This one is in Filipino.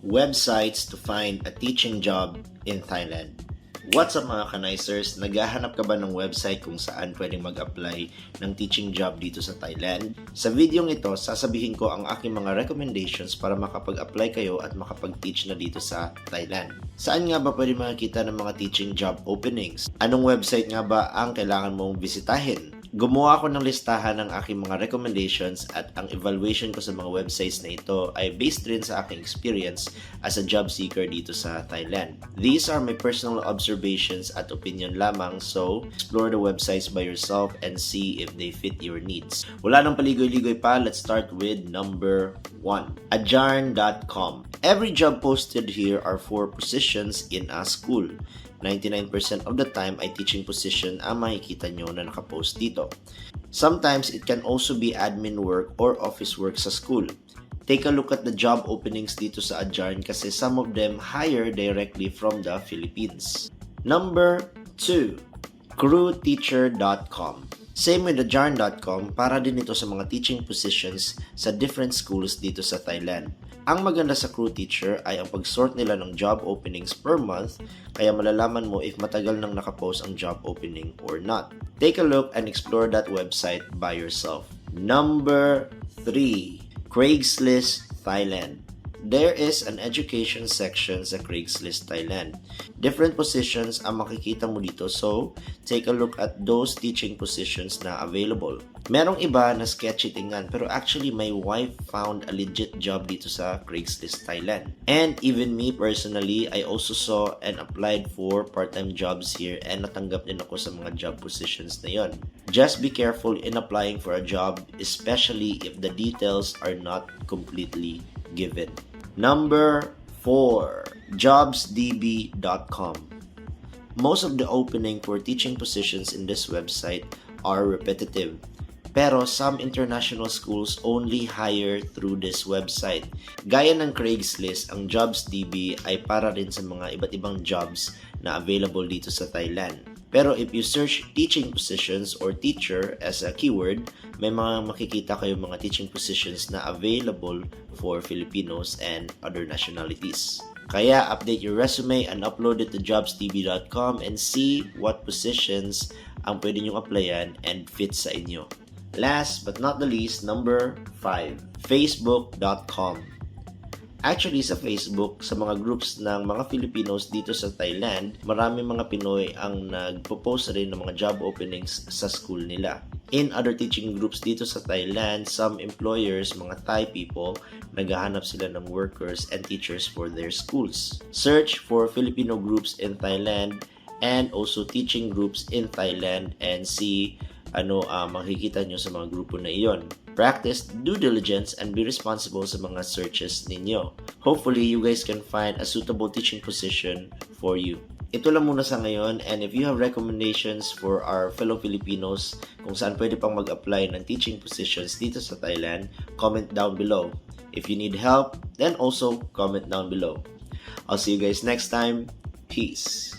Websites to find a teaching job in Thailand. What's up mga kanaisers? Naghahanap ka ba ng website kung saan pwedeng mag-apply ng teaching job dito sa Thailand? Sa videong ito, sasabihin ko ang aking mga recommendations para makapag-apply kayo at makapag-teach na dito sa Thailand. Saan nga ba pwede makikita ng mga teaching job openings? Anong website nga ba ang kailangan mong bisitahin? Gumawa ako ng listahan ng aking mga recommendations at ang evaluation ko sa mga websites na ito ay based rin sa aking experience as a job seeker dito sa Thailand. These are my personal observations at opinion lamang, so explore the websites by yourself and see if they fit your needs. Wala nang paligoy-ligoy pa, let's start with number 1. Ajarn.com. Every job posted here are for positions in a school. 99% of the time ay teaching position ang makikita nyo na nakapost dito. Sometimes it can also be admin work or office work sa school. Take a look at the job openings dito sa Ajarn kasi some of them hire directly from the Philippines. Number 2. Crewteacher.com. Same with Ajarn.com, para din ito sa mga teaching positions sa different schools dito sa Thailand. Ang maganda sa Crew Teacher ay ang pag-sort nila ng job openings per month, kaya malalaman mo if matagal nang nakapost ang job opening or not. Take a look and explore that website by yourself. Number 3. Craigslist Thailand. There is an education section sa Craigslist Thailand. Different positions ang makikita mo dito, so take a look at those teaching positions na available. Merong iba na sketchy tingnan, pero actually my wife found a legit job dito sa Craigslist Thailand. And even me personally, I also saw and applied for part-time jobs here and natanggap din ako sa mga job positions na yon. Just be careful in applying for a job, especially if the details are not completely given. Number 4. Jobsdb.com. Most of the opening for teaching positions in this website are repetitive. Pero some international schools only hire through this website. Gaya ng Craigslist, ang JobsDB ay para rin sa mga iba't ibang jobs na available dito sa Thailand. Pero if you search teaching positions or teacher as a keyword, may mga makikita kayo mga teaching positions na available for Filipinos and other nationalities. Kaya update your resume and upload it to jobsdb.com and see what positions ang pwede nyong applyan and fit sa inyo. Last but not the least, number 5. Facebook.com. Actually, sa Facebook, sa mga groups ng mga Filipinos dito sa Thailand, marami mga Pinoy ang nagpo-post rin ng mga job openings sa school nila. In other teaching groups dito sa Thailand, some employers, mga Thai people, naghahanap sila ng workers and teachers for their schools. Search for Filipino groups in Thailand and also teaching groups in Thailand and see makikita nyo sa mga grupo na iyon. Practice due diligence and be responsible sa mga searches ninyo. Hopefully, you guys can find a suitable teaching position for you. Ito lang muna sa ngayon, and if you have recommendations for our fellow Filipinos kung saan pwede pang mag-apply ng teaching positions dito sa Thailand, comment down below. If you need help, then also comment down below. I'll see you guys next time. Peace.